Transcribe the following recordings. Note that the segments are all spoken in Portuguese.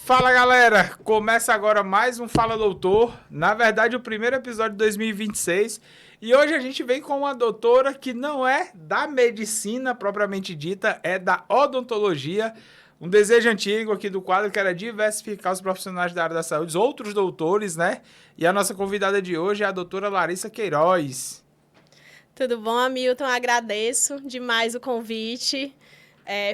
Fala galera, começa agora mais um Fala Doutor, na verdade o primeiro episódio de 2026 e hoje a gente vem com uma doutora que não é da medicina propriamente dita, é da odontologia, um desejo antigo aqui do quadro que era diversificar os profissionais da área da saúde, os outros doutores, né? E a nossa convidada de hoje é a doutora Larissa Queiroz. Tudo bom, Hamilton? Agradeço demais o convite.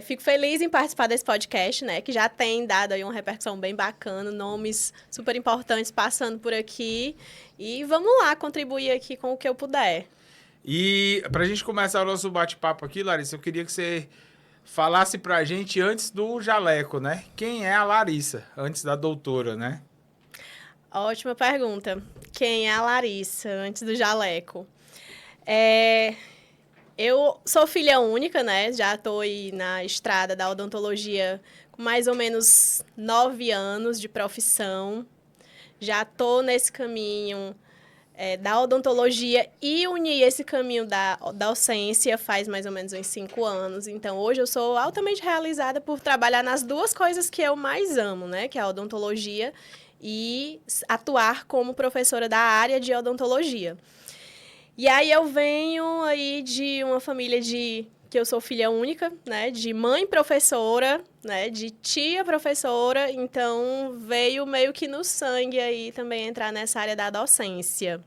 Fico feliz em participar desse podcast, né? Que já tem dado aí uma repercussão bem bacana, nomes super importantes passando por aqui. E vamos lá, contribuir aqui com o que eu puder. E para a gente começar o nosso bate-papo aqui, Larissa, eu queria que você falasse pra gente antes do jaleco, né? Quem é a Larissa, antes da doutora, né? Ótima pergunta. Quem é a Larissa, antes do jaleco? Eu sou filha única, né? Já estou aí na estrada da odontologia com mais ou menos 9 anos de profissão. Já estou nesse caminho da odontologia e uni esse caminho da docência faz mais ou menos uns 5 anos. Então, hoje eu sou altamente realizada por trabalhar nas duas coisas que eu mais amo, né? Que é a odontologia e atuar como professora da área de odontologia. E aí eu venho aí de uma família que eu sou filha única, né? De mãe professora, né? De tia professora. Então, veio meio que no sangue aí também entrar nessa área da docência.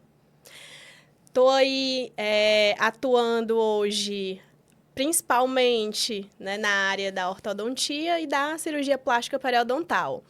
Estou aí atuando hoje, principalmente, né, na área da ortodontia e da cirurgia plástica periodontal.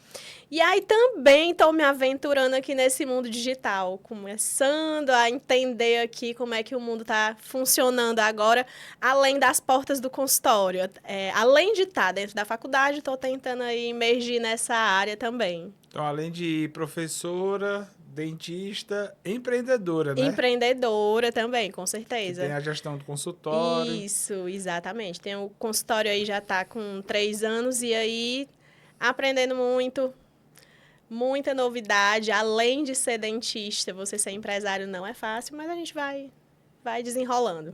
E aí também estou me aventurando aqui nesse mundo digital, começando a entender aqui como é que o mundo está funcionando agora, além das portas do consultório. Além de estar dentro da faculdade, estou tentando aí emergir nessa área também. Então, além de professora, dentista, empreendedora, né? Empreendedora também, com certeza. Que tem a gestão do consultório. Isso, exatamente. Tem o consultório aí, já está com 3 anos e aí aprendendo muito. Muita novidade, além de ser dentista, você ser empresário não é fácil, mas a gente vai desenrolando.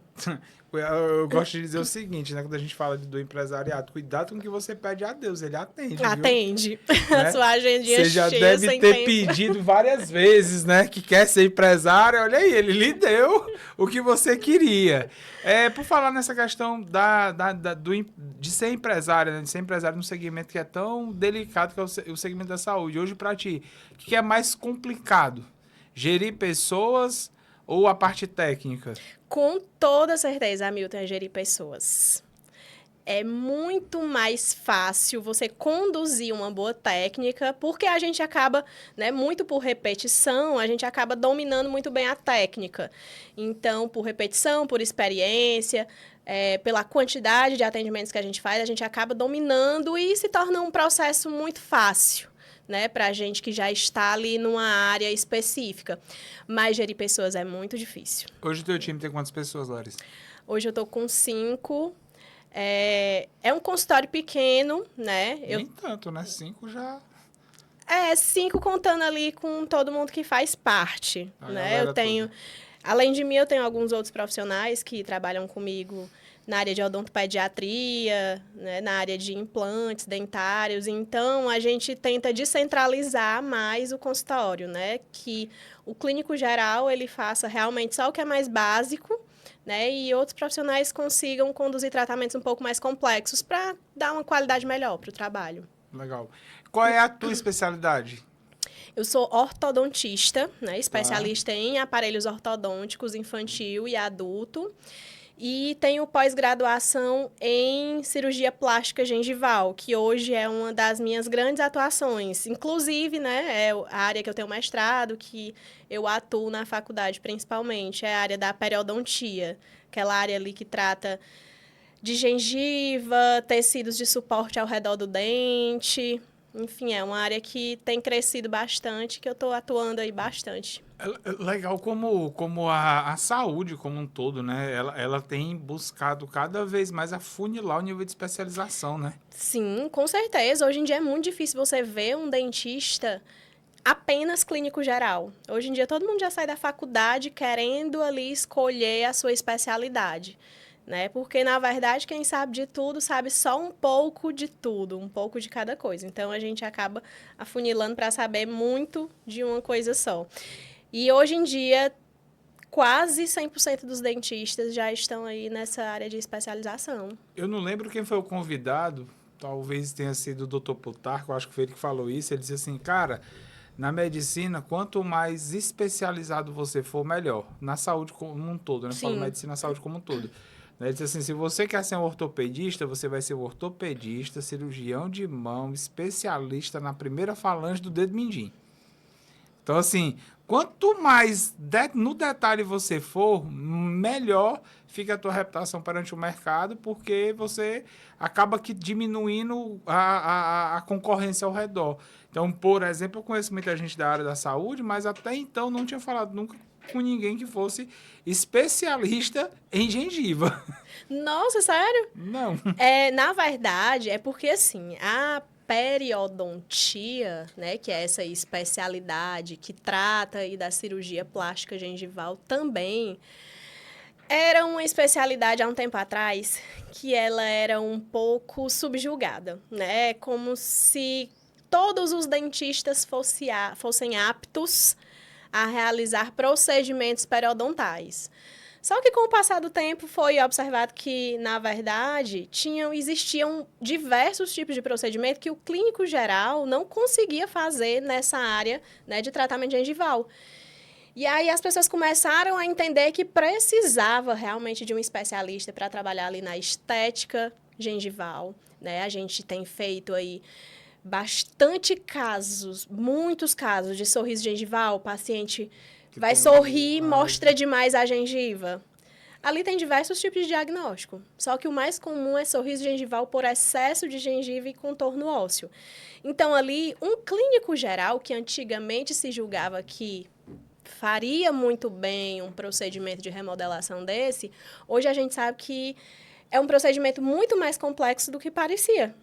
Eu gosto de dizer o seguinte, né? Quando a gente fala do empresariado, cuidado com o que você pede a Deus, ele atende, Atende. Né? A sua agendinha Você já cheia, deve sem ter tempo. pedido várias vezes, né? Que quer ser empresário. Olha aí, ele lhe deu o que você queria. Por falar nessa questão de ser empresário, né? De ser empresário num segmento que é tão delicado, que é o segmento da saúde. Hoje, para ti, o que é mais complicado? Gerir pessoas ou a parte técnica? Com toda certeza, Hamilton, é gerir pessoas. É muito mais fácil você conduzir uma boa técnica, porque a gente acaba, né, muito por repetição, a gente acaba dominando muito bem a técnica. Então, por repetição, por experiência, pela quantidade de atendimentos que a gente acaba dominando e se torna um processo muito fácil, né, para a gente que já está ali numa área específica. Mas gerir pessoas é muito difícil. Hoje o teu time tem quantas pessoas, Larissa? Hoje eu estou com 5. É um consultório pequeno, né? Nem tanto, né? 5 já... 5 contando ali com todo mundo que faz parte, né? Eu tenho... Toda. Além de mim, eu tenho alguns outros profissionais que trabalham comigo na área de odontopediatria, né, na área de implantes dentários. Então, a gente tenta descentralizar mais o consultório, né? Que o clínico geral, ele faça realmente só o que é mais básico, né? E outros profissionais consigam conduzir tratamentos um pouco mais complexos para dar uma qualidade melhor para o trabalho. Legal. Qual é a tua especialidade? Eu sou ortodontista, né? Especialista em aparelhos ortodônticos infantil e adulto. E tenho pós-graduação em cirurgia plástica gengival, que hoje é uma das minhas grandes atuações. Inclusive, né, é a área que eu tenho mestrado, que eu atuo na faculdade principalmente, é a área da periodontia, aquela área ali que trata de gengiva, tecidos de suporte ao redor do dente. Enfim, é uma área que tem crescido bastante, que eu estou atuando aí bastante. É legal como a saúde como um todo, né? Ela tem buscado cada vez mais afunilar o nível de especialização, né? Sim, com certeza. Hoje em dia é muito difícil você ver um dentista apenas clínico geral. Hoje em dia todo mundo já sai da faculdade querendo ali escolher a sua especialidade. né? Porque, na verdade, quem sabe de tudo sabe só um pouco de tudo, um pouco de cada coisa. Então, a gente acaba afunilando para saber muito de uma coisa só. E, hoje em dia, quase 100% dos dentistas já estão aí nessa área de especialização. Eu não lembro quem foi o convidado, talvez tenha sido o Dr. Plutarco, acho que foi ele que falou isso. Ele disse assim, cara, na medicina, quanto mais especializado você for, melhor. Na saúde como um todo, né? Eu falo Sim. medicina, saúde como um todo. Ele disse assim, se você quer ser um ortopedista, você vai ser um ortopedista, cirurgião de mão, especialista na primeira falange do dedo mindinho. Então, assim, quanto mais no detalhe você for, melhor fica a tua reputação perante o mercado, porque você acaba que diminuindo a concorrência ao redor. Então, por exemplo, eu conheço muita gente da área da saúde, mas até então não tinha falado nunca com ninguém que fosse especialista em gengiva. Nossa, sério? Não. Na verdade, é porque, assim, a periodontia, né, que é essa especialidade que trata aí da cirurgia plástica gengival também, era uma especialidade há um tempo atrás que ela era um pouco subjugada, né? Como se todos os dentistas fossem aptos a realizar procedimentos periodontais. Só que com o passar do tempo foi observado que, na verdade, existiam diversos tipos de procedimento que o clínico geral não conseguia fazer nessa área, né, de tratamento gengival. E aí as pessoas começaram a entender que precisava realmente de um especialista para trabalhar ali na estética gengival, né? A gente tem feito aí bastante casos, muitos casos de sorriso gengival, o paciente vai sorrir, mostra demais a gengiva. Ali tem diversos tipos de diagnóstico, só que o mais comum é sorriso gengival por excesso de gengiva e contorno ósseo. Então, ali, um clínico geral, que antigamente se julgava que faria muito bem um procedimento de remodelação desse, hoje a gente sabe que é um procedimento muito mais complexo do que parecia.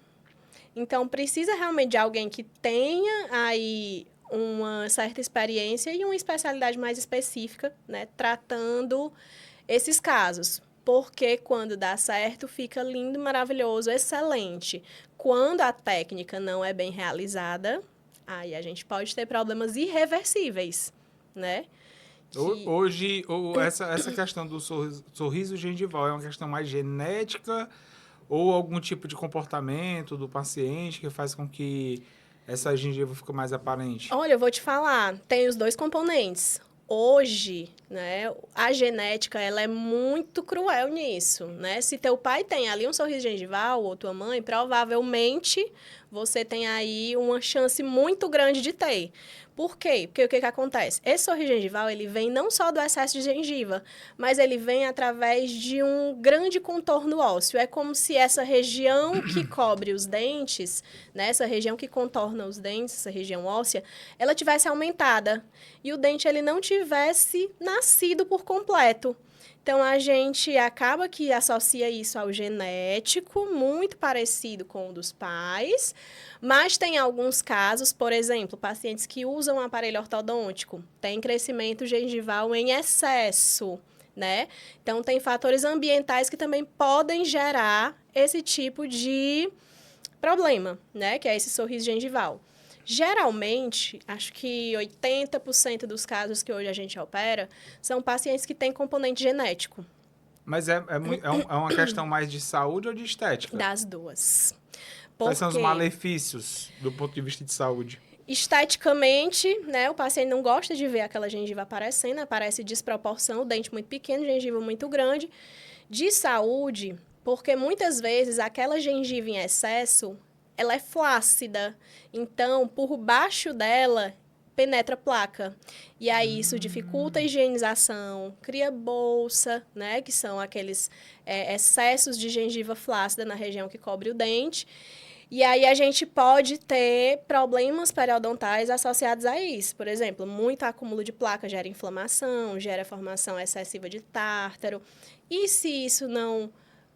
Então, precisa realmente de alguém que tenha aí uma certa experiência e uma especialidade mais específica, né, tratando esses casos. Porque quando dá certo, fica lindo, maravilhoso, excelente. Quando a técnica não é bem realizada, aí a gente pode ter problemas irreversíveis, né? Hoje, essa questão do sorriso gengival é uma questão mais genética ou algum tipo de comportamento do paciente que faz com que essa gengiva fique mais aparente? Olha, eu vou te falar, tem os dois componentes. Hoje, né, a genética, ela é muito cruel nisso, né? Se teu pai tem ali um sorriso gengival ou tua mãe, provavelmente você tem aí uma chance muito grande de ter. Por quê? Porque o que acontece? Esse sorriso gengival, ele vem não só do excesso de gengiva, mas ele vem através de um grande contorno ósseo. É como se essa região que cobre os dentes, né, essa região que contorna os dentes, essa região óssea, ela tivesse aumentada e o dente ele não tivesse nascido por completo. Então, a gente acaba que associa isso ao genético, muito parecido com o dos pais, mas tem alguns casos, por exemplo, pacientes que usam aparelho ortodôntico, têm crescimento gengival em excesso, né? Então, tem fatores ambientais que também podem gerar esse tipo de problema, né? Que é esse sorriso gengival. Geralmente, acho que 80% dos casos que hoje a gente opera são pacientes que têm componente genético. Mas é uma questão mais de saúde ou de estética? Das duas. Quais são os Porque malefícios do ponto de vista de saúde? esteticamente, né, o paciente não gosta de ver aquela gengiva aparecendo, aparece desproporção, o dente muito pequeno, gengiva muito grande. De saúde, porque muitas vezes aquela gengiva em excesso, ela é flácida. Então, por baixo dela, penetra placa. E aí isso dificulta a higienização, cria bolsa, né? Que são aqueles excessos de gengiva flácida na região que cobre o dente. E aí a gente pode ter problemas periodontais associados a isso. Por exemplo, muito acúmulo de placa gera inflamação, gera formação excessiva de tártaro. E se isso não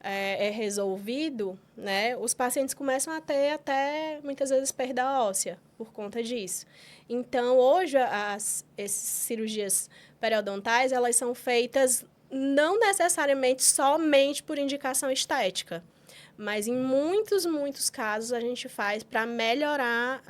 é resolvido, né, os pacientes começam a ter até, muitas vezes, perda óssea por conta disso. Então, hoje, essas cirurgias periodontais, elas são feitas não necessariamente somente por indicação estética, mas em muitos casos a gente faz para melhorar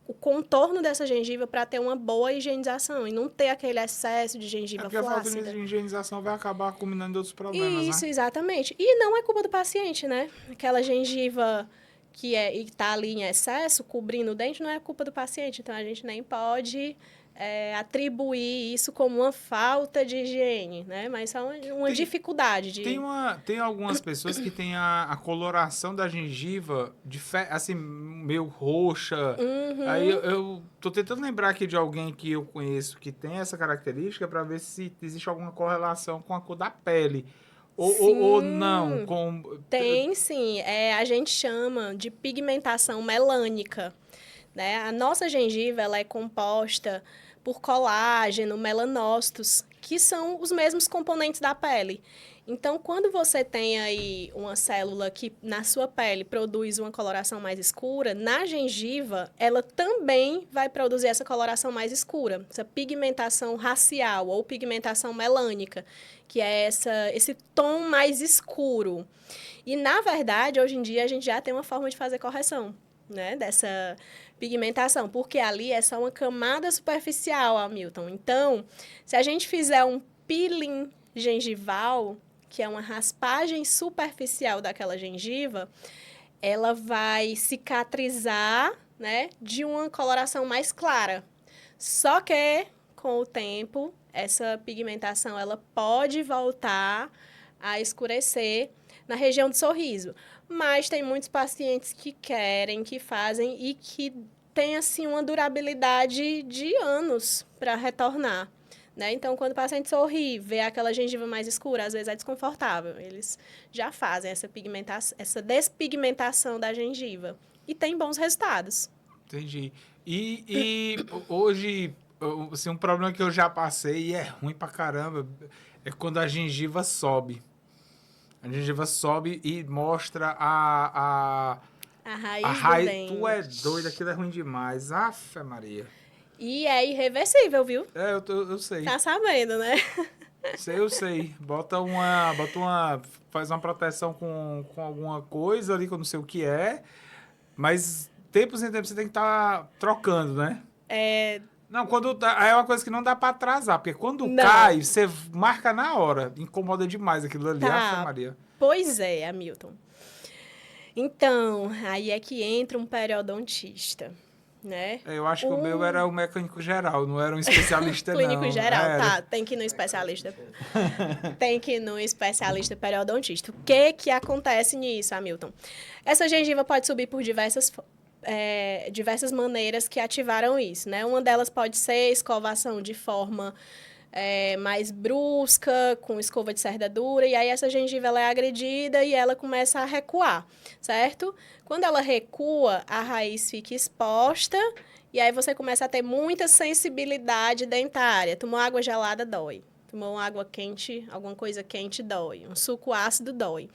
o contorno dessa gengiva para ter uma boa higienização e não ter aquele excesso de gengiva porque a falta de flácida. higienização vai acabar culminando em outros problemas, Isso, né? exatamente. E não é culpa do paciente, né? Aquela gengiva que está ali em excesso, cobrindo o dente, não é culpa do paciente. Então, a gente nem pode atribuir isso como uma falta de higiene, né? Mas só uma dificuldade de... Tem algumas pessoas que têm a coloração da gengiva assim, meio roxa. Aí eu tô tentando lembrar aqui de alguém que eu conheço que tem essa característica para ver se existe alguma correlação com a cor da pele. Ou não, Tem sim. A gente chama de pigmentação melânica, né? A nossa gengiva ela é composta por colágeno, melanócitos, que são os mesmos componentes da pele. Então, quando você tem aí uma célula que na sua pele produz uma coloração mais escura, na gengiva ela também vai produzir essa coloração mais escura, essa pigmentação racial ou pigmentação melânica, que é esse tom mais escuro. E, na verdade, hoje em dia a gente já tem uma forma de fazer correção, né, dessa pigmentação, porque ali é só uma camada superficial, Hamilton. Então, se a gente fizer um peeling gengival, que é uma raspagem superficial daquela gengiva, ela vai cicatrizar, né, de uma coloração mais clara. Só que, com o tempo, essa pigmentação ela pode voltar a escurecer na região do sorriso. Mas tem muitos pacientes que querem, que fazem e que tem, assim, uma durabilidade de anos para retornar, né? Então, quando o paciente sorri, vê aquela gengiva mais escura, às vezes é desconfortável. Eles já fazem essa despigmentação da gengiva. E tem bons resultados. Entendi. E hoje, assim, um problema que eu já passei e é ruim pra caramba é quando a gengiva sobe. A gengiva sobe e mostra A a raiz do raiz. Tu é dente. doido, aquilo é ruim demais. Aff, Maria. E é irreversível, viu? Eu sei. Tá sabendo, né? Eu sei. Faz uma proteção com alguma coisa ali, que eu não sei o que é. Mas, tempos em tempos, você tem que estar trocando, né? Não, é uma coisa que não dá pra atrasar, porque quando Não. cai, você marca na hora. Incomoda demais aquilo ali. Aff, Tá. Maria. Pois é, Hamilton. Então, aí é que entra um periodontista, né? Eu acho que o meu era o mecânico geral, não era um especialista, Clínico não. geral, Era. tá. Tem que ir no especialista. Tem que ir no especialista periodontista. O que acontece nisso, Hamilton? Essa gengiva pode subir por diversas maneiras que ativaram isso, né? Uma delas pode ser escovação de forma mais brusca, com escova de cerda dura, e aí essa gengiva ela é agredida e ela começa a recuar, certo? Quando ela recua, a raiz fica exposta e aí você começa a ter muita sensibilidade dentária. Tomou água gelada, dói. Tomou água quente, alguma coisa quente, dói. Um suco ácido, dói.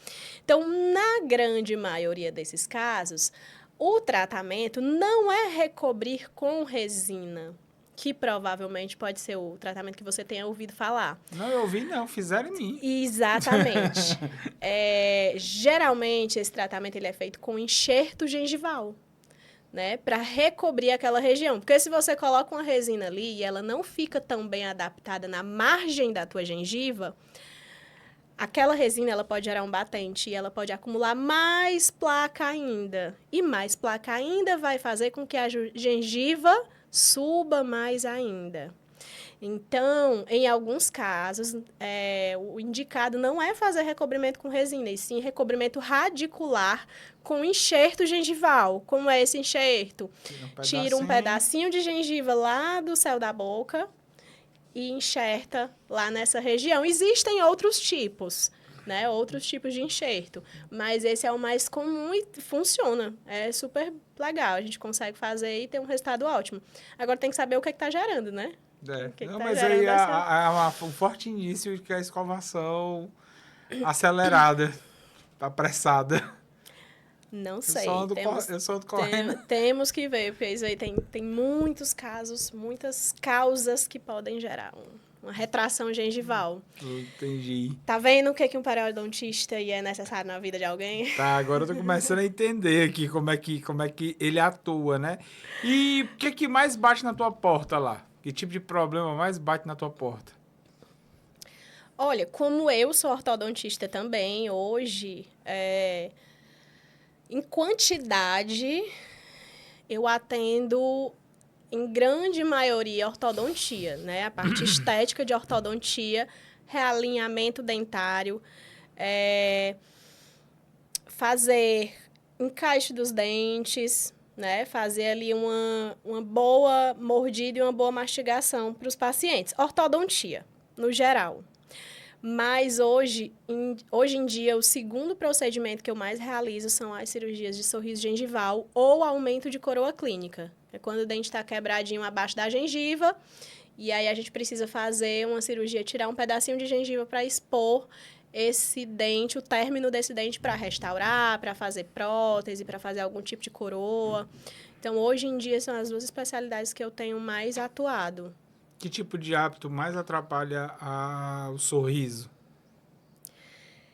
Então, na grande maioria desses casos, o tratamento não é recobrir com resina, que provavelmente pode ser o tratamento que você tenha ouvido falar. Não, eu ouvi não, fizeram em mim. Exatamente. Geralmente, esse tratamento ele é feito com enxerto gengival, né? Para recobrir aquela região. Porque se você coloca uma resina ali e ela não fica tão bem adaptada na margem da tua gengiva, aquela resina ela pode gerar um batente e ela pode acumular mais placa ainda. E mais placa ainda vai fazer com que a gengiva suba mais ainda. Então, em alguns casos, o indicado não é fazer recobrimento com resina, e sim recobrimento radicular com enxerto gengival. Como é esse enxerto? Tira um pedacinho de gengiva lá do céu da boca e enxerta lá nessa região. Existem outros tipos, né? Outros tipos de enxerto, mas esse é o mais comum e funciona. É super legal, a gente consegue fazer e ter um resultado ótimo. Agora tem que saber o que está gerando, né? Não, mas aí um forte indício de que a escovação acelerada, apressada. Não sei. Eu só ando correndo. Temos que ver, porque isso aí tem muitos casos, muitas causas que podem gerar uma retração gengival. Entendi. Tá vendo o que um periodontista é necessário na vida de alguém? Tá, agora eu tô começando a entender aqui como é que ele atua, né? E o que mais bate na tua porta lá? Que tipo de problema mais bate na tua porta? Olha, como eu sou ortodontista também, hoje, em quantidade, eu atendo, em grande maioria, ortodontia, né? A parte estética de ortodontia, realinhamento dentário, fazer encaixe dos dentes, né? Fazer ali uma boa mordida e uma boa mastigação para os pacientes. Ortodontia, no geral. Mas hoje em dia, o segundo procedimento que eu mais realizo são as cirurgias de sorriso gengival ou aumento de coroa clínica. É quando o dente está quebradinho abaixo da gengiva, e aí a gente precisa fazer uma cirurgia, tirar um pedacinho de gengiva para expor esse dente, o término desse dente para restaurar, para fazer prótese, para fazer algum tipo de coroa. Então, hoje em dia, são as duas especialidades que eu tenho mais atuado. Que tipo de hábito mais atrapalha o sorriso?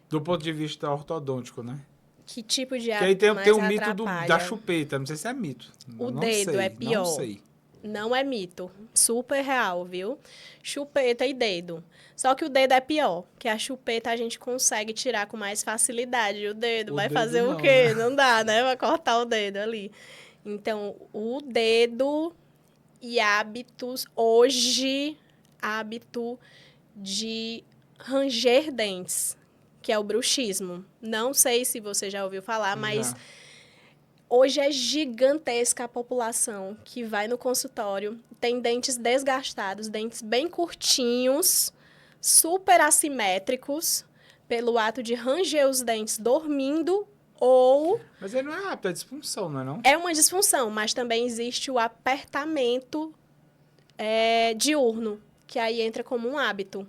Do ponto de vista ortodôntico, né? Que tipo de Que aí hábito tem mais o mito atrapalha? da chupeta. Não sei se é mito. O Não dedo sei, é pior. Não sei. Não é mito. Super real, viu? Chupeta e dedo. Só que o dedo é pior, que a chupeta a gente consegue tirar com mais facilidade. O dedo vai fazer o quê? Né? Não dá, né? Vai cortar o dedo ali. Então, o dedo e hábitos, hoje, hábito de ranger dentes, que é o bruxismo. Não sei se você já ouviu falar, mas Já. hoje é gigantesca a população que vai no consultório, tem dentes desgastados, dentes bem curtinhos, super assimétricos, pelo ato de ranger os dentes dormindo ou... Mas ele não é hábito, é disfunção, não é não? É uma disfunção, mas também existe o apertamento diurno, que aí entra como um hábito.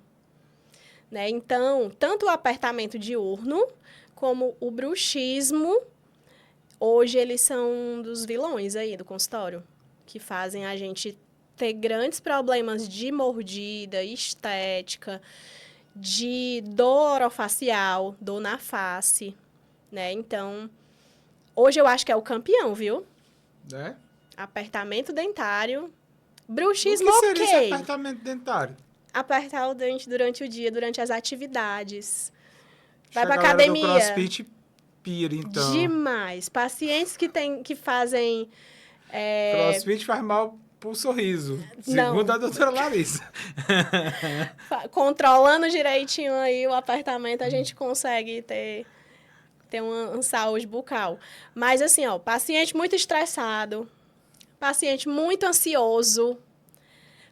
Né? Então, tanto o apertamento diurno como o bruxismo, hoje eles são um dos vilões aí do consultório, que fazem a gente ter grandes problemas de mordida, estética, de dor orofacial, dor na face, né? Então, hoje eu acho que é o campeão, viu? É? Apertamento dentário, O bruxismo, que seria esse ok. apertamento dentário? Apertar o dente durante o dia, durante as atividades. Vai Acho que pra a galera do academia. CrossFit pira, então. Demais. Pacientes que fazem... CrossFit faz mal pro sorriso, Não. segundo a doutora Larissa. Controlando direitinho aí o apertamento, a gente consegue ter uma saúde bucal. Mas assim, ó, paciente muito estressado, paciente muito ansioso,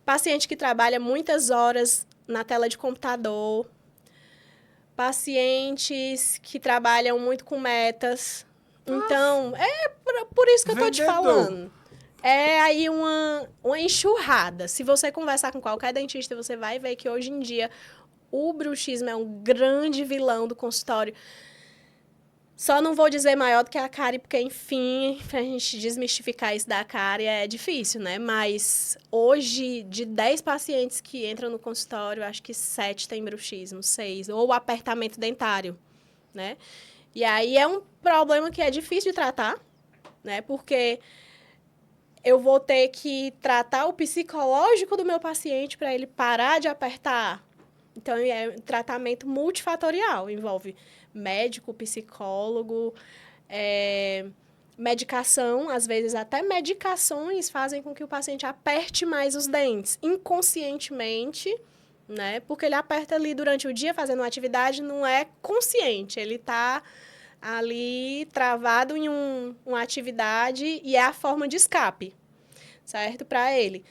paciente que trabalha muitas horas na tela de computador, pacientes que trabalham muito com metas. Então, é por isso que eu tô te Vendedor. falando. É aí uma enxurrada. Se você conversar com qualquer dentista, você vai ver que hoje em dia o bruxismo é um grande vilão do consultório. Só não vou dizer maior do que a cárie, porque, enfim, pra gente desmistificar isso da cárie é difícil, né? Mas hoje, de 10 pacientes que entram no consultório, acho que 7 têm bruxismo, 6. Ou apertamento dentário, né? E aí é um problema que é difícil de tratar, né? Porque eu vou ter que tratar o psicológico do meu paciente para ele parar de apertar. Então, é um tratamento multifatorial, envolve médico, psicólogo, medicação, às vezes até medicações fazem com que o paciente aperte mais os dentes, inconscientemente, né? Porque ele aperta ali durante o dia fazendo uma atividade, não é consciente, ele está ali travado em uma atividade e é a forma de escape, certo? Para ele.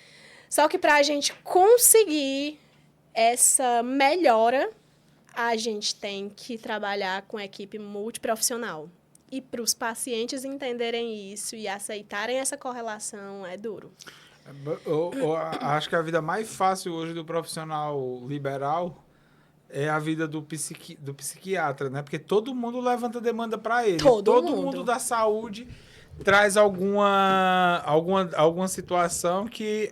Só que para a gente conseguir essa melhora, a gente tem que trabalhar com equipe multiprofissional. E para os pacientes entenderem isso e aceitarem essa correlação, é duro. Eu acho que a vida mais fácil hoje do profissional liberal é a vida do psiquiatra, né? Porque todo mundo levanta demanda para ele. Todo mundo mundo da saúde traz alguma situação que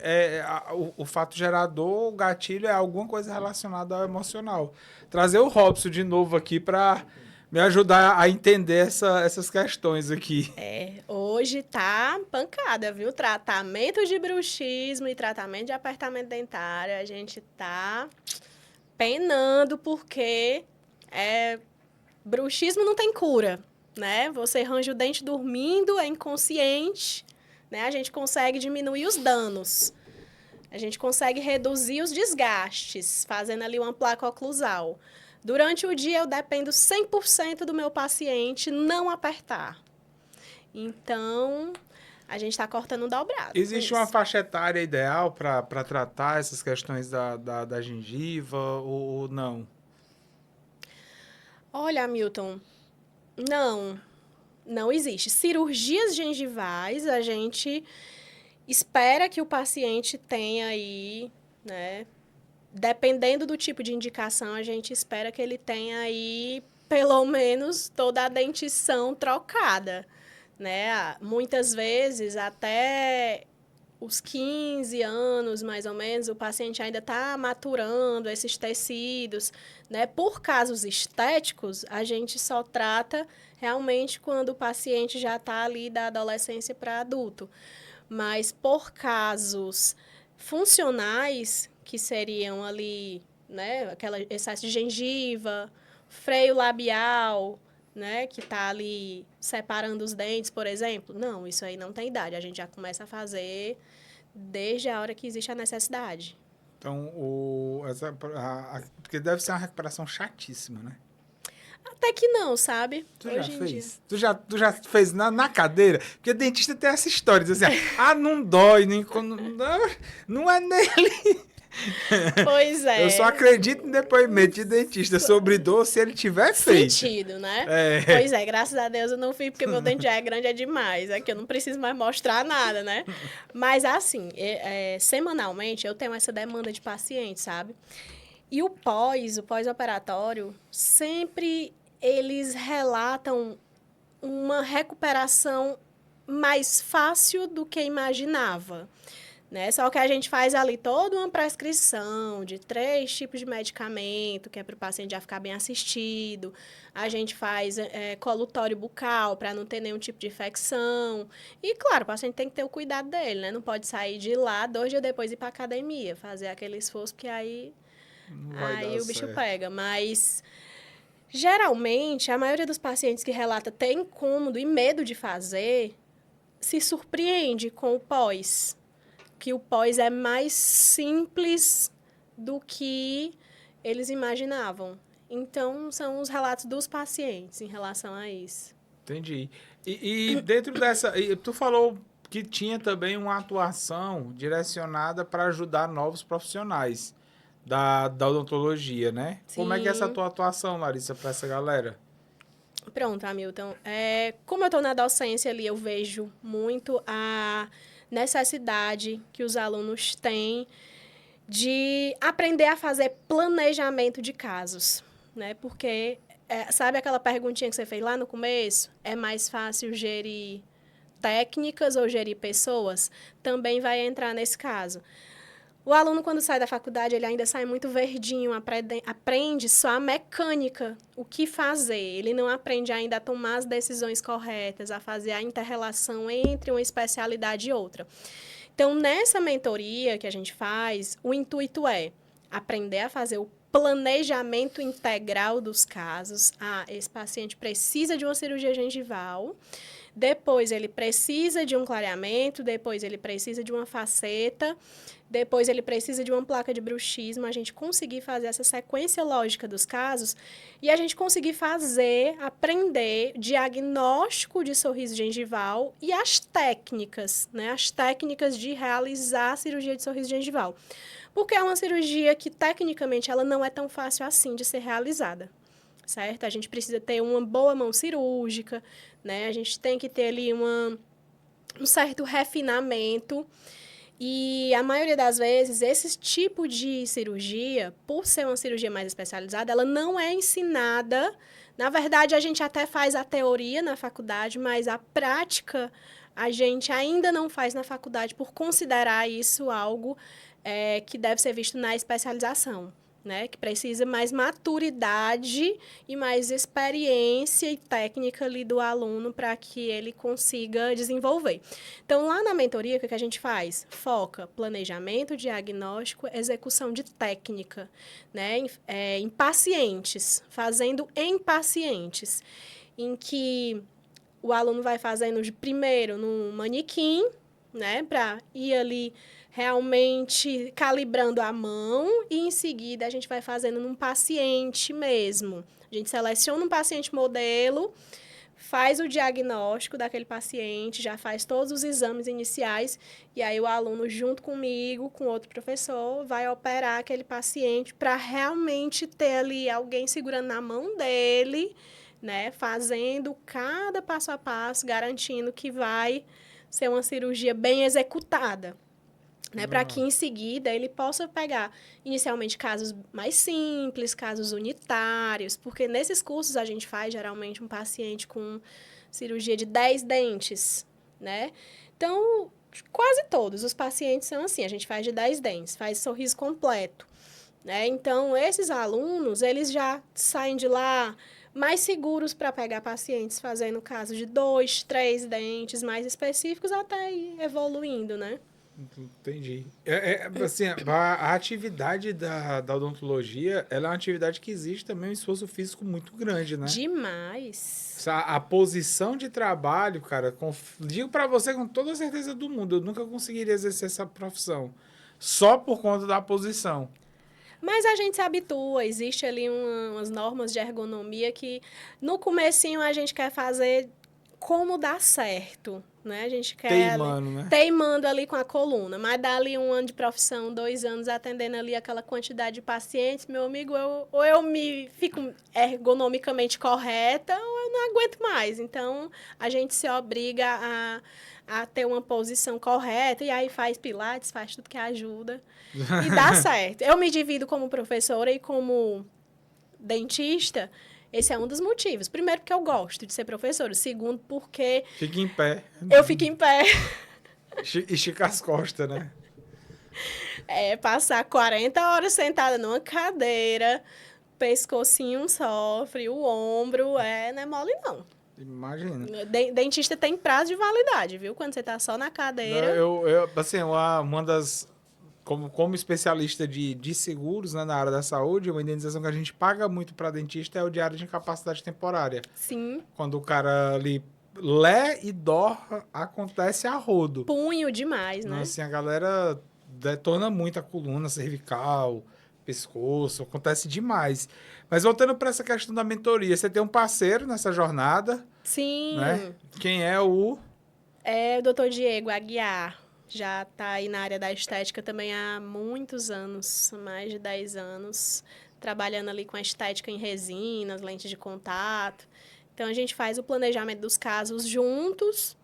o fato gerador, o gatilho é alguma coisa relacionada ao emocional. Trazer o Robson de novo aqui para me ajudar a entender essas questões aqui. Hoje tá pancada, viu? Tratamento de bruxismo e tratamento de apertamento dentário, a gente tá penando porque bruxismo não tem cura, né? Você arranja o dente dormindo, é inconsciente, né? A gente consegue diminuir os danos. A gente consegue reduzir os desgastes, fazendo ali uma placa oclusal. Durante o dia, eu dependo 100% do meu paciente não apertar. Então, a gente está cortando um dobrado. Existe uma faixa etária ideal para tratar essas questões da gengiva ou não? Olha, Hamilton, não existe. Cirurgias gengivais, a gente espera que o paciente tenha aí, né? Dependendo do tipo de indicação, a gente espera que ele tenha aí, pelo menos, toda a dentição trocada, né? Muitas vezes, até os 15 anos, mais ou menos, o paciente ainda está maturando esses tecidos, né? Por casos estéticos, a gente só trata realmente quando o paciente já está ali da adolescência para adulto. Mas por casos funcionais, que seriam ali, né, aquela excesso de gengiva, freio labial, né, que está ali separando os dentes, por exemplo. Não, isso aí não tem idade. A gente já começa a fazer desde a hora que existe a necessidade. Então, porque deve ser uma recuperação chatíssima, né? Até que não, sabe? Tu já fez? Tu já fez na cadeira? Porque dentista tem essa história, diz assim, não dói, não é nele. Pois é. Eu só acredito em depoimento de dentista sobre dor se ele tiver feito. Sentido, né? Pois é, graças a Deus eu não fiz, porque meu dente já é grande, é demais. Aqui eu não preciso mais mostrar nada, né? Mas assim, semanalmente eu tenho essa demanda de pacientes, sabe? E o pós-operatório, sempre eles relatam uma recuperação mais fácil do que imaginava. Né? Só que a gente faz ali toda uma prescrição de 3 tipos de medicamento, que é para o paciente já ficar bem assistido. A gente faz colutório bucal para não ter nenhum tipo de infecção. E, claro, o paciente tem que ter o cuidado dele, né? Não pode sair de lá 2 dias depois e ir para a academia, fazer aquele esforço, porque aí o bicho pega. Mas, geralmente, a maioria dos pacientes que relata ter incômodo e medo de fazer se surpreende com o pós. Que o pós é mais simples do que eles imaginavam. Então, são os relatos dos pacientes em relação a isso. Entendi. E dentro dessa... tu falou que tinha também uma atuação direcionada para ajudar novos profissionais da odontologia, né? Sim. Como é que é essa tua atuação, Larissa, para essa galera? Pronto, Hamilton. Como eu estou na docência ali, eu vejo muito a necessidade que os alunos têm de aprender a fazer planejamento de casos, né? Porque, sabe aquela perguntinha que você fez lá no começo? É mais fácil gerir técnicas ou gerir pessoas? Também vai entrar nesse caso. O aluno, quando sai da faculdade, ele ainda sai muito verdinho, aprende só a mecânica, o que fazer. Ele não aprende ainda a tomar as decisões corretas, a fazer a inter-relação entre uma especialidade e outra. Então, nessa mentoria que a gente faz, o intuito é aprender a fazer o planejamento integral dos casos. Esse paciente precisa de uma cirurgia gengival, depois ele precisa de um clareamento, depois ele precisa de uma faceta, depois ele precisa de uma placa de bruxismo, a gente conseguir fazer essa sequência lógica dos casos e a gente conseguir aprender diagnóstico de sorriso gengival e as técnicas, né? As técnicas de realizar a cirurgia de sorriso gengival. Porque é uma cirurgia que, tecnicamente, ela não é tão fácil assim de ser realizada, certo? A gente precisa ter uma boa mão cirúrgica, né? A gente tem que ter ali um certo refinamento. E a maioria das vezes, esse tipo de cirurgia, por ser uma cirurgia mais especializada, ela não é ensinada Na verdade, a gente até faz a teoria na faculdade, mas a prática a gente ainda não faz na faculdade por considerar isso algo que deve ser visto na especialização, né? Que precisa mais maturidade e mais experiência e técnica ali do aluno para que ele consiga desenvolver. Então, lá na mentoria, o que a gente faz? Foca planejamento, diagnóstico, execução de técnica, né? Em pacientes, fazendo em pacientes, em que o aluno vai fazendo primeiro no manequim, né? Para ir ali realmente calibrando a mão e, em seguida, a gente vai fazendo num paciente mesmo. A gente seleciona um paciente modelo, faz o diagnóstico daquele paciente, já faz todos os exames iniciais, e aí o aluno, junto comigo, com outro professor, vai operar aquele paciente para realmente ter ali alguém segurando na mão dele, né? Fazendo cada passo a passo, garantindo que vai ser uma cirurgia bem executada. Né, para que em seguida ele possa pegar inicialmente casos mais simples, casos unitários, porque nesses cursos a gente faz geralmente um paciente com cirurgia de 10 dentes, né? Então, quase todos os pacientes são assim, a gente faz de 10 dentes, faz sorriso completo, né? Então, esses alunos, eles já saem de lá mais seguros para pegar pacientes fazendo casos de 2, 3 dentes mais específicos até ir evoluindo, né? Entendi. Assim, a atividade da odontologia, ela é uma atividade que exige também um esforço físico muito grande, né? Demais. A posição de trabalho, cara, digo pra você com toda a certeza do mundo, eu nunca conseguiria exercer essa profissão. Só por conta da posição. Mas a gente se habitua, existe ali umas normas de ergonomia que no comecinho a gente quer fazer como dá certo, né? A gente quer Teimando, né? teimando ali com a coluna, mas dá ali 1 ano de profissão, 2 anos atendendo ali aquela quantidade de pacientes, meu amigo, ou eu me fico ergonomicamente correta ou eu não aguento mais. Então, a gente se obriga a ter uma posição correta e aí faz pilates, faz tudo que ajuda e dá certo. Eu me divido como professora e como dentista. Esse é um dos motivos. Primeiro, porque eu gosto de ser professora. Segundo, porque Fica em pé. eu fico em pé. Estica as costas, né? Passar 40 horas sentada numa cadeira, pescocinho sofre, o ombro, não é mole, não. Imagina. Dentista tem prazo de validade, viu? Quando você tá só na cadeira. Assim, uma das... Como especialista de seguros, né, na área da saúde, uma indenização que a gente paga muito para dentista é o diário de incapacidade temporária. Sim. Quando o cara ali lé e dó, acontece a rodo. Punho demais, né? Assim, a galera detona muito a coluna cervical, pescoço, acontece demais. Mas voltando para essa questão da mentoria, você tem um parceiro nessa jornada, Sim. né? Quem é o... É o Dr. Diego Aguiar. Já está aí na área da estética também há muitos anos, mais de 10 anos, trabalhando ali com a estética em resinas, lentes de contato. Então, a gente faz o planejamento dos casos juntos,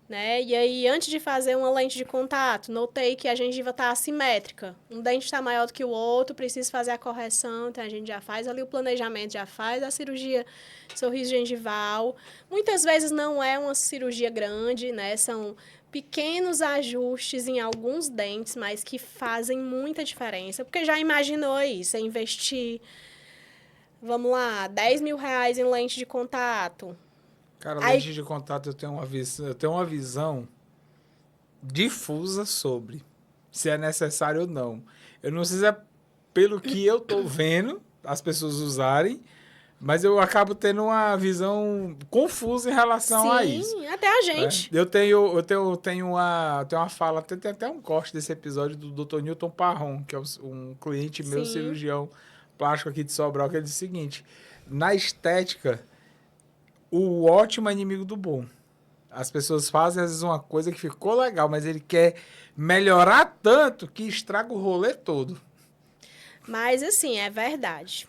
né? E aí, antes de fazer uma lente de contato, notei que a gengiva está assimétrica. Um dente está maior do que o outro, preciso fazer a correção, então a gente já faz ali o planejamento, já faz a cirurgia sorriso gengival. Muitas vezes não é uma cirurgia grande, né? São pequenos ajustes em alguns dentes, mas que fazem muita diferença. Porque já imaginou aí, você investir, vamos lá, 10 mil reais em lente de contato. Cara, lente de contato eu tenho uma visão difusa sobre se é necessário ou não. Eu não sei se é pelo que eu tô vendo as pessoas usarem, mas eu acabo tendo uma visão confusa em relação a isso. Sim, até a gente. Eu tenho uma fala, tem até um corte desse episódio do Dr. Newton Parron, que é um cliente meu, Sim. cirurgião plástico aqui de Sobral, que ele diz o seguinte: na estética, o ótimo é inimigo do bom. As pessoas fazem, às vezes, uma coisa que ficou legal, mas ele quer melhorar tanto que estraga o rolê todo. Mas, assim, é verdade.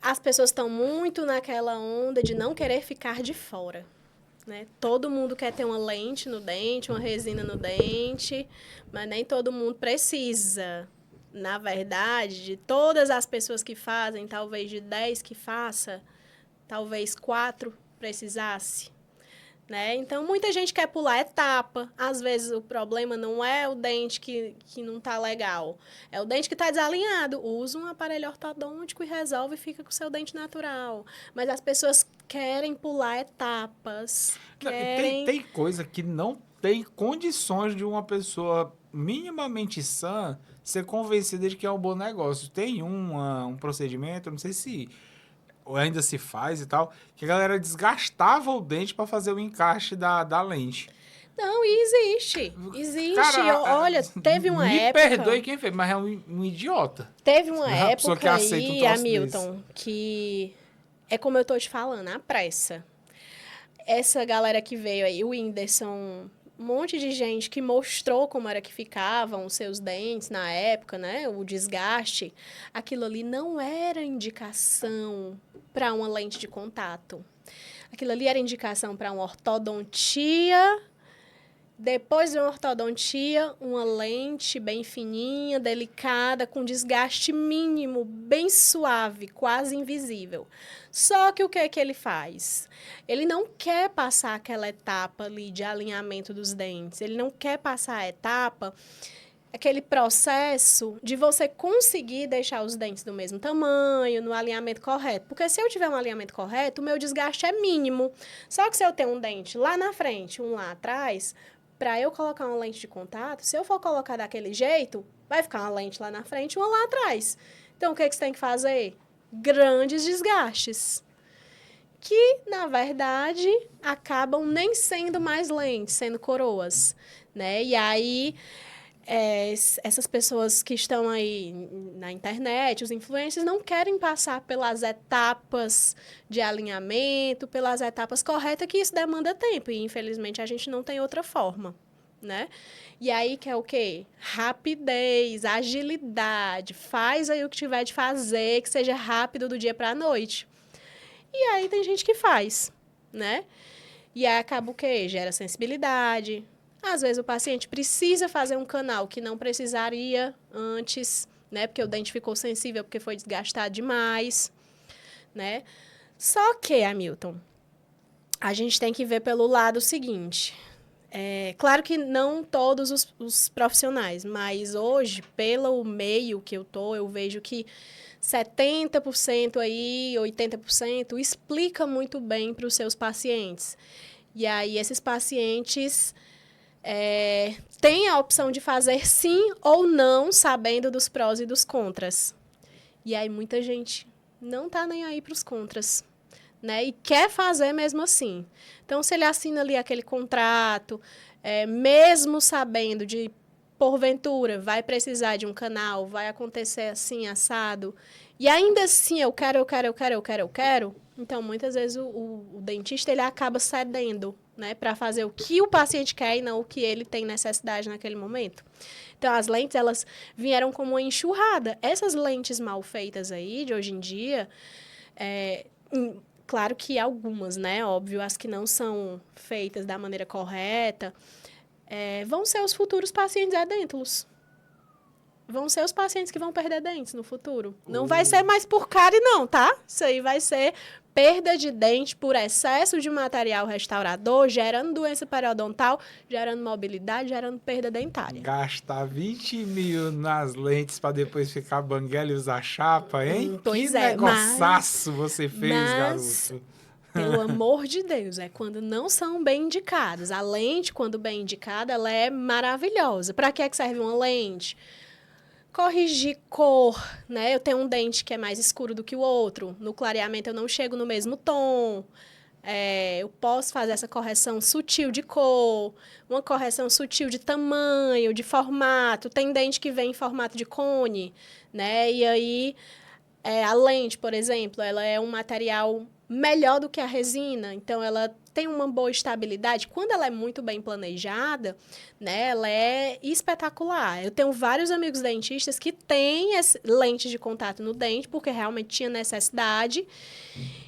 As pessoas estão muito naquela onda de não querer ficar de fora, né? Todo mundo quer ter uma lente no dente, uma resina no dente, mas nem todo mundo precisa, na verdade, de todas as pessoas que fazem, talvez de 10 que faça, talvez 4 precisasse. Né? Então, muita gente quer pular etapa. Às vezes, o problema não é o dente que não está legal. É o dente que está desalinhado. Usa um aparelho ortodôntico e resolve e fica com o seu dente natural. Mas as pessoas querem pular etapas. Tem coisa que não tem condições de uma pessoa minimamente sã ser convencida de que é um bom negócio. Tem um procedimento, não sei se ainda se faz e tal, que a galera desgastava o dente para fazer o encaixe da lente. Não, existe. Existe. Cara, Olha, teve uma me época... perdoe quem fez, mas é um idiota. Teve uma pessoa que época aceita um aí, troço Hamilton, que é como eu tô te falando, a pressa. Essa galera que veio aí, o Whindersson, um monte de gente que mostrou como era que ficavam os seus dentes na época, né? O desgaste. Aquilo ali não era indicação para uma lente de contato. Aquilo ali era indicação para uma ortodontia. Depois de uma ortodontia, uma lente bem fininha, delicada, com desgaste mínimo, bem suave, quase invisível. Só que o que é que ele faz? Ele não quer passar aquela etapa ali de alinhamento dos dentes. Ele não quer passar a etapa, aquele processo de você conseguir deixar os dentes do mesmo tamanho, no alinhamento correto. Porque se eu tiver um alinhamento correto, o meu desgaste é mínimo. Só que se eu tenho um dente lá na frente, um lá atrás... Para eu colocar uma lente de contato, se eu for colocar daquele jeito, vai ficar uma lente lá na frente e uma lá atrás. Então, o que você tem que fazer? Grandes desgastes. Que, na verdade, acabam nem sendo mais lentes, sendo coroas. Né? E aí, essas pessoas que estão aí na internet, os influencers, não querem passar pelas etapas de alinhamento, pelas etapas corretas, que isso demanda tempo. E, infelizmente, a gente não tem outra forma, né? E aí, que é o quê? Rapidez, agilidade. Faz aí o que tiver de fazer, que seja rápido do dia para a noite. E aí, tem gente que faz, né? E aí, acaba o quê? Gera sensibilidade. Às vezes, o paciente precisa fazer um canal que não precisaria antes, né? Porque o dente ficou sensível, porque foi desgastado demais, né? Só que, Hamilton, a gente tem que ver pelo lado seguinte. Claro que não todos os profissionais, mas hoje, pelo meio que eu vejo que 70% aí, 80% explica muito bem para os seus pacientes. E aí, esses pacientes... tem a opção de fazer sim ou não, sabendo dos prós e dos contras. E aí muita gente não tá nem aí para os contras, né? E quer fazer mesmo assim. Então, se ele assina ali aquele contrato, mesmo sabendo de, porventura, vai precisar de um canal, vai acontecer assim, assado, e ainda assim eu quero. Então, muitas vezes o dentista ele acaba cedendo, né, para fazer o que o paciente quer e não o que ele tem necessidade naquele momento. Então, as lentes, elas vieram como uma enxurrada. Essas lentes mal feitas aí, de hoje em dia, claro que algumas, né, óbvio, as que não são feitas da maneira correta, vão ser os futuros pacientes edêntulos. Vão ser os pacientes que vão perder dentes no futuro. Não vai ser mais por cárie, não, tá? Isso aí vai ser perda de dente por excesso de material restaurador, gerando doença periodontal, gerando mobilidade, gerando perda dentária. Gastar 20 mil nas lentes para depois ficar banguela e usar chapa, hein? Pois que negócio você fez, garoto. Pelo amor de Deus, quando não são bem indicadas. A lente, quando bem indicada, ela é maravilhosa. Para que serve uma lente? Corrigir cor, né? Eu tenho um dente que é mais escuro do que o outro. No clareamento eu não chego no mesmo tom. Eu posso fazer essa correção sutil de cor, uma correção sutil de tamanho, de formato. Tem dente que vem em formato de cone, né? E aí, a lente, por exemplo, ela é um material melhor do que a resina. Então, ela tem uma boa estabilidade. Quando ela é muito bem planejada, né, ela é espetacular. Eu tenho vários amigos dentistas que têm lentes de contato no dente, porque realmente tinha necessidade.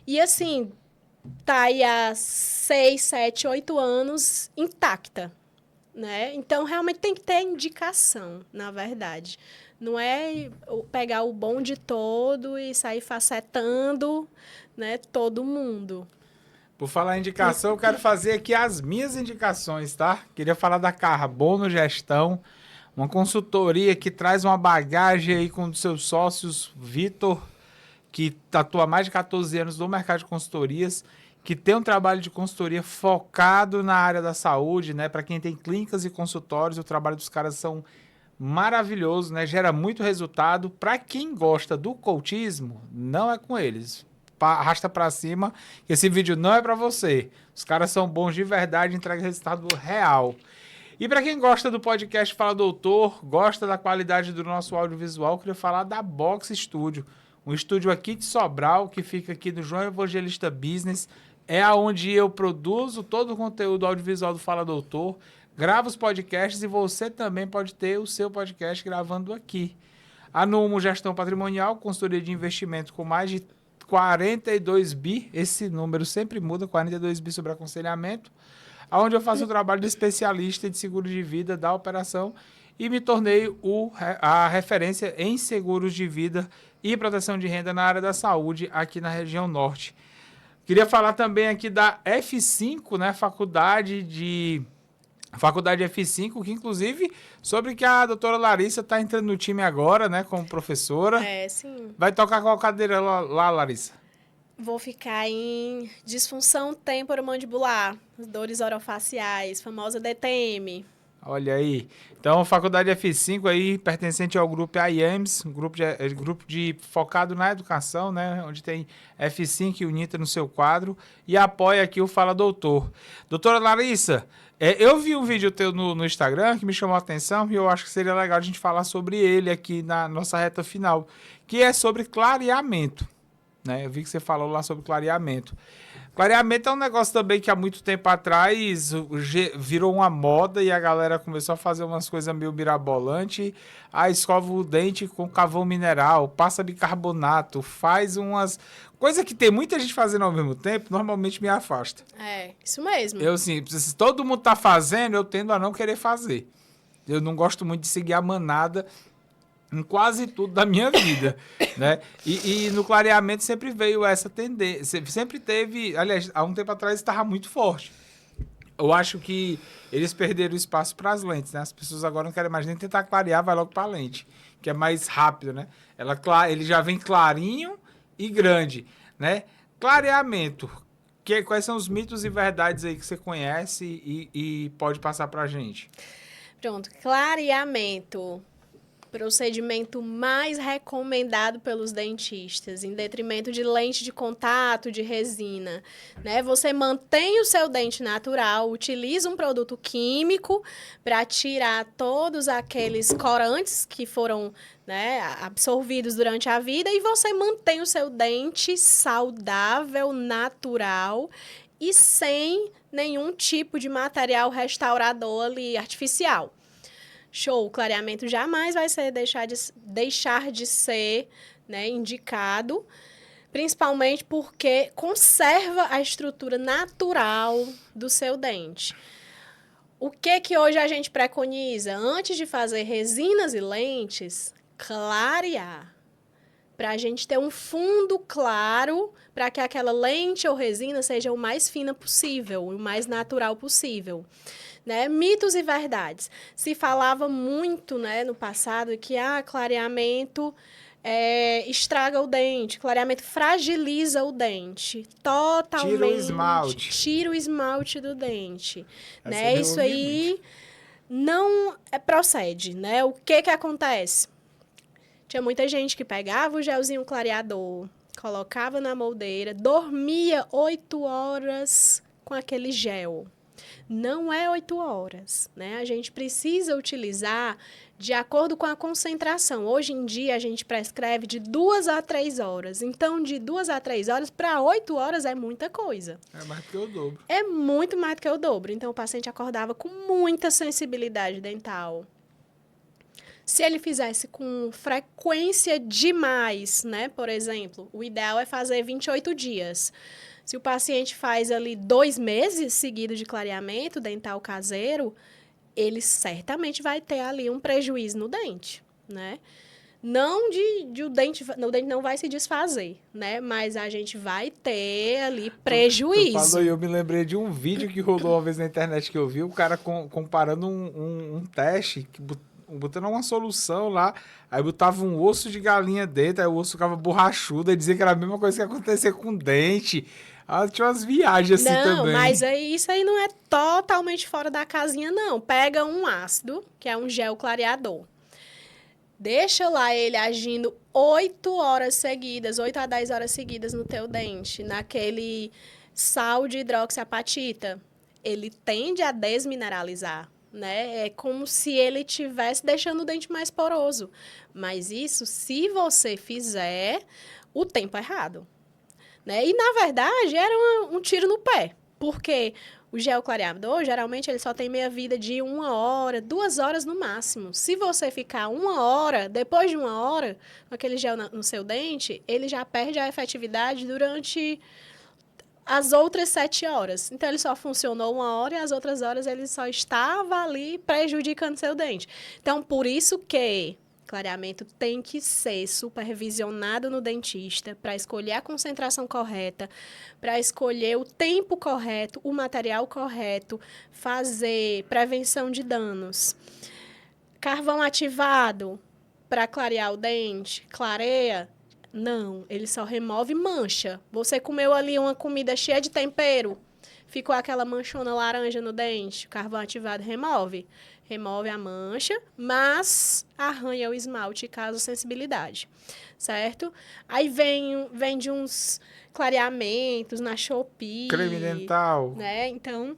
E, assim, tá aí há 6, 7, 8 anos intacta, né? Então, realmente tem que ter indicação, na verdade. Não é pegar o bom de todo e sair facetando, né, todo mundo. Por falar em indicação, eu quero fazer aqui as minhas indicações, tá? Queria falar da Carbono Gestão, uma consultoria que traz uma bagagem aí com os seus sócios, Vitor, que atua há mais de 14 anos no mercado de consultorias, que tem um trabalho de consultoria focado na área da saúde, né? Para quem tem clínicas e consultórios, o trabalho dos caras são maravilhosos, né? Gera muito resultado. Para quem gosta do coachismo, não é com eles. Arrasta para cima, que esse vídeo não é para você. Os caras são bons de verdade, entregam resultado real. E para quem gosta do podcast Fala Doutor, gosta da qualidade do nosso audiovisual, eu queria falar da Box Studio. Um estúdio aqui de Sobral, que fica aqui do João Evangelista Business. É onde eu produzo todo o conteúdo audiovisual do Fala Doutor, gravo os podcasts e você também pode ter o seu podcast gravando aqui. A Numo Gestão Patrimonial, consultoria de investimento com mais de 42 bi, esse número sempre muda, 42 bi sobre aconselhamento, onde eu faço o trabalho de especialista de seguro de vida da operação e me tornei a referência em seguros de vida e proteção de renda na área da saúde aqui na região norte. Queria falar também aqui da F5, né, Faculdade F5, que inclusive sobre que a doutora Larissa está entrando no time agora, né, como professora. É, sim. Vai tocar qual cadeira lá, Larissa? Vou ficar em disfunção temporomandibular, dores orofaciais, famosa DTM. Olha aí. Então, Faculdade F5 aí, pertencente ao grupo IAMS, grupo focado na educação, né? Onde tem F5 e UNITA no seu quadro. E apoia aqui o Fala Doutor. Doutora Larissa, eu vi um vídeo teu no Instagram que me chamou a atenção e eu acho que seria legal a gente falar sobre ele aqui na nossa reta final, que é sobre clareamento. Né? Eu vi que você falou lá sobre clareamento. Clareamento é um negócio também que há muito tempo atrás virou uma moda e a galera começou a fazer umas coisas meio mirabolante. Escova o dente com carvão mineral, passa bicarbonato, faz umas... Coisa que tem muita gente fazendo ao mesmo tempo, normalmente me afasta. É, isso mesmo. Eu, assim, se todo mundo tá fazendo, eu tendo a não querer fazer. Eu não gosto muito de seguir a manada em quase tudo da minha vida, né? E no clareamento sempre veio essa tendência, sempre teve, aliás, há um tempo atrás estava muito forte. Eu acho que eles perderam espaço para as lentes, né? As pessoas agora não querem mais nem tentar clarear, vai logo para a lente, que é mais rápido, né? Ele já vem clarinho e grande, né? Clareamento, quais são os mitos e verdades aí que você conhece e pode passar para a gente? Pronto, clareamento. Procedimento mais recomendado pelos dentistas, em detrimento de lente de contato, de resina, né? Você mantém o seu dente natural, utiliza um produto químico para tirar todos aqueles corantes que foram, né, absorvidos durante a vida e você mantém o seu dente saudável, natural e sem nenhum tipo de material restaurador ali artificial. Show, o clareamento jamais vai deixar de ser, né, indicado, principalmente porque conserva a estrutura natural do seu dente. O que hoje a gente preconiza? Antes de fazer resinas e lentes, clarear. Para a gente ter um fundo claro, para que aquela lente ou resina seja o mais fina possível, o mais natural possível. Né? Mitos e verdades. Se falava muito, né, no passado que clareamento estraga o dente, clareamento fragiliza o dente totalmente. Tira o esmalte. Tira o esmalte do dente. Né? Isso aí não procede. Né? O que acontece? Tinha muita gente que pegava o gelzinho clareador, colocava na moldeira, dormia 8 horas com aquele gel. Não é 8 horas, né? A gente precisa utilizar de acordo com a concentração. Hoje em dia, a gente prescreve de 2 a 3 horas. Então, de 2 a 3 horas para 8 horas é muita coisa. É mais do que o dobro. É muito mais do que o dobro. Então, o paciente acordava com muita sensibilidade dental. Se ele fizesse com frequência demais, né? Por exemplo, o ideal é fazer 28 dias. Se o paciente faz ali 2 meses seguidos de clareamento dental caseiro, ele certamente vai ter ali um prejuízo no dente, né? Não de o dente não vai se desfazer, né? Mas a gente vai ter ali Tu prejuízo. falou e eu me lembrei de um vídeo que rolou uma vez na internet que eu vi, o cara comparando um teste, botando uma solução lá, aí botava um osso de galinha dentro, aí o osso ficava borrachudo, e dizia que era a mesma coisa que acontecia com o dente. Ah, tinha umas viagens assim Não, também. mas aí, isso aí não é totalmente fora da casinha, não. Pega um ácido, que é um gel clareador. Deixa lá ele agindo 8 horas seguidas, 8 a 10 horas seguidas no teu dente, naquele sal de hidroxiapatita. Ele tende a desmineralizar, né? É como se ele estivesse deixando o dente mais poroso. Mas isso, se você fizer o tempo errado, né? E, na verdade, era um tiro no pé, porque o gel clareador, geralmente, ele só tem meia-vida de 1 hora, 2 horas no máximo. Se você ficar 1 hora, depois de 1 hora, com aquele gel no seu dente, ele já perde a efetividade durante as outras 7 horas. Então, ele só funcionou 1 hora e as outras horas ele só estava ali prejudicando seu dente. Então, por isso que clareamento tem que ser supervisionado no dentista para escolher a concentração correta, para escolher o tempo correto, o material correto, fazer prevenção de danos. Carvão ativado para clarear o dente, clareia? Não, ele só remove mancha. Você comeu ali uma comida cheia de tempero, ficou aquela manchona laranja no dente, o carvão ativado remove. Remove a mancha, mas arranha o esmalte e causa sensibilidade, certo? Aí vende uns clareamentos na Shopee. Creme dental. Né? Então,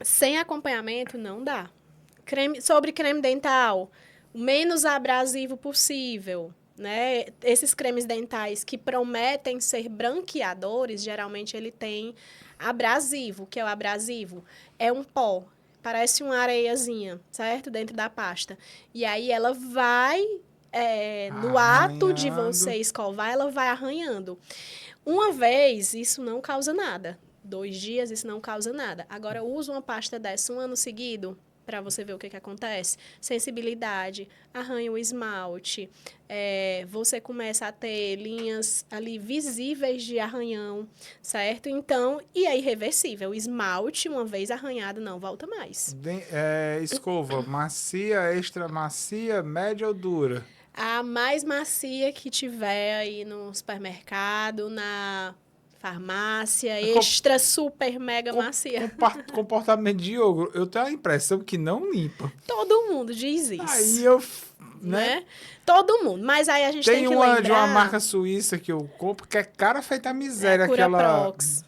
sem acompanhamento não dá. Sobre creme dental, o menos abrasivo possível. Né? Esses cremes dentais que prometem ser branqueadores, geralmente ele tem abrasivo. O que é o abrasivo? É um pó. Parece uma areiazinha, certo? Dentro da pasta. E aí ela vai, no ato de você escovar, ela vai arranhando. Uma vez, isso não causa nada. 2 dias, isso não causa nada. Agora, usa uma pasta dessa 1 ano seguido, para você ver o que acontece. Sensibilidade, arranha o esmalte, você começa a ter linhas ali visíveis de arranhão, certo? Então, e é irreversível. O esmalte, uma vez arranhado, não volta mais. Escova, macia, extra macia, média ou dura? A mais macia que tiver aí no supermercado, na farmácia, extra, super, mega macia. Comportamento de ogro, eu tenho a impressão que não limpa. Todo mundo diz isso. Aí eu, né? Todo mundo. Mas aí a gente tem que uma lembrar... de uma marca suíça que eu compro que é cara feita a miséria. Curaprox.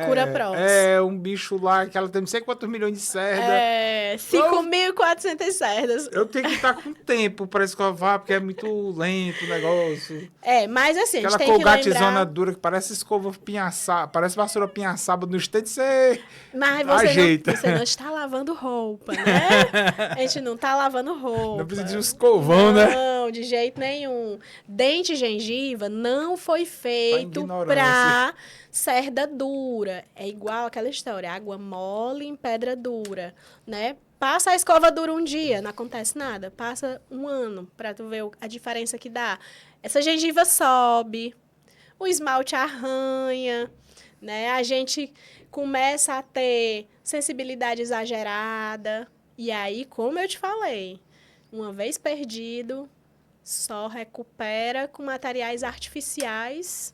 Curaprox. É um bicho lá que ela tem não sei quantos milhões de cerdas. 5.400 cerdas. Eu tenho que estar com tempo para escovar, porque é muito lento o negócio. Mas assim, aquela a gente tem que lembrar... colgatezona dura que parece escova pinhaçaba, parece vassoura pinhaçaba no instante você Mas você não está lavando roupa, né? A gente não está lavando roupa. Não precisa de um escovão, né? Não, de jeito nenhum. Dente e gengiva não foi feito para cerda dura. É igual aquela história, água mole em pedra dura, né? Passa a escova dura um dia, não acontece nada. Passa 1 ano para tu ver a diferença que dá. Essa gengiva sobe, o esmalte arranha, né? A gente começa a ter sensibilidade exagerada. E aí, como eu te falei, uma vez perdido, só recupera com materiais artificiais,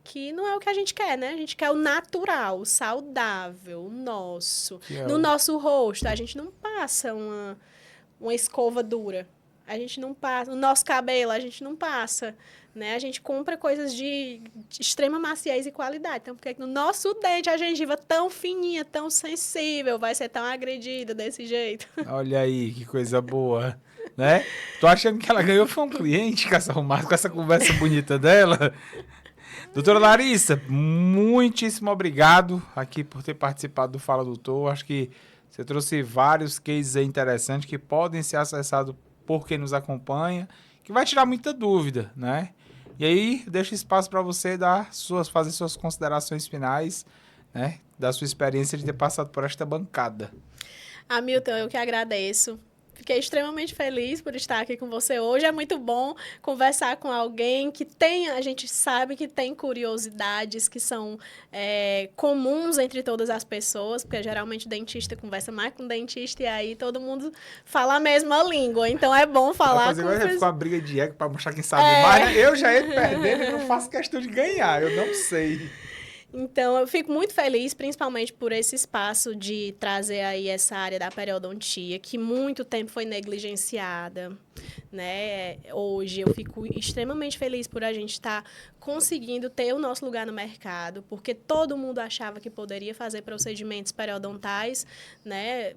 que não é o que a gente quer, né? A gente quer o natural, o saudável, o nosso. No nosso rosto, a gente não passa uma escova dura. A gente não passa. No nosso cabelo, a gente não passa. Né? A gente compra coisas de extrema maciez e qualidade. Então, por que no nosso dente a gengiva tão fininha, tão sensível, vai ser tão agredida desse jeito? Olha aí, que coisa boa. Né? Tô achando que ela ganhou foi um cliente com essa arrumada, com essa conversa bonita dela. Doutora Larissa, muitíssimo obrigado aqui por ter participado do Fala Doutor. Acho que você trouxe vários cases interessantes que podem ser acessados por quem nos acompanha, que vai tirar muita dúvida, né? E aí, deixo espaço para você fazer suas considerações finais, né? Da sua experiência de ter passado por esta bancada. Hamilton, eu que agradeço. Fiquei extremamente feliz por estar aqui com você hoje. É muito bom conversar com alguém que tem, a gente sabe que tem curiosidades que são comuns entre todas as pessoas, porque geralmente o dentista conversa mais com o dentista e aí todo mundo fala a mesma língua. Então é bom falar com Vai ficar uma briga de ego para mostrar quem sabe mais, né? Eu já ia perdendo e não faço questão de ganhar, eu não sei. Então, eu fico muito feliz, principalmente por esse espaço de trazer aí essa área da periodontia, que muito tempo foi negligenciada, né? Hoje eu fico extremamente feliz por a gente estar conseguindo ter o nosso lugar no mercado, porque todo mundo achava que poderia fazer procedimentos periodontais, né?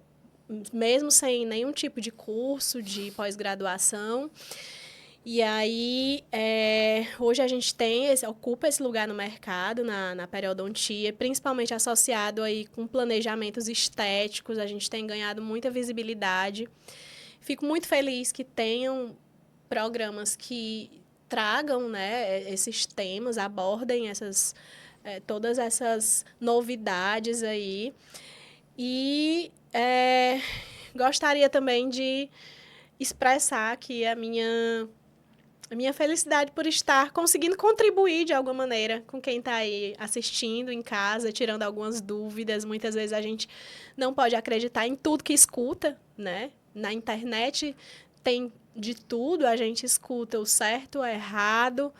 Mesmo sem nenhum tipo de curso de pós-graduação. E aí, hoje a gente ocupa esse lugar no mercado, na periodontia, principalmente associado aí com planejamentos estéticos, a gente tem ganhado muita visibilidade. Fico muito feliz que tenham programas que tragam, né, esses temas, abordem todas essas novidades aí. E gostaria também de expressar aqui a minha felicidade por estar conseguindo contribuir de alguma maneira com quem está aí assistindo em casa, tirando algumas dúvidas. Muitas vezes a gente não pode acreditar em tudo que escuta, né? Na internet tem de tudo, a gente escuta o certo, o errado,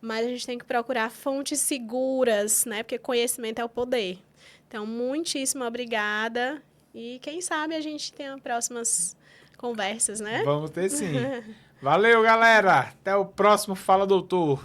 mas a gente tem que procurar fontes seguras, né? Porque conhecimento é o poder. Então, muitíssimo obrigada e quem sabe a gente tenha próximas conversas, né? Vamos ter sim. Valeu, galera. Até o próximo Fala Doutor.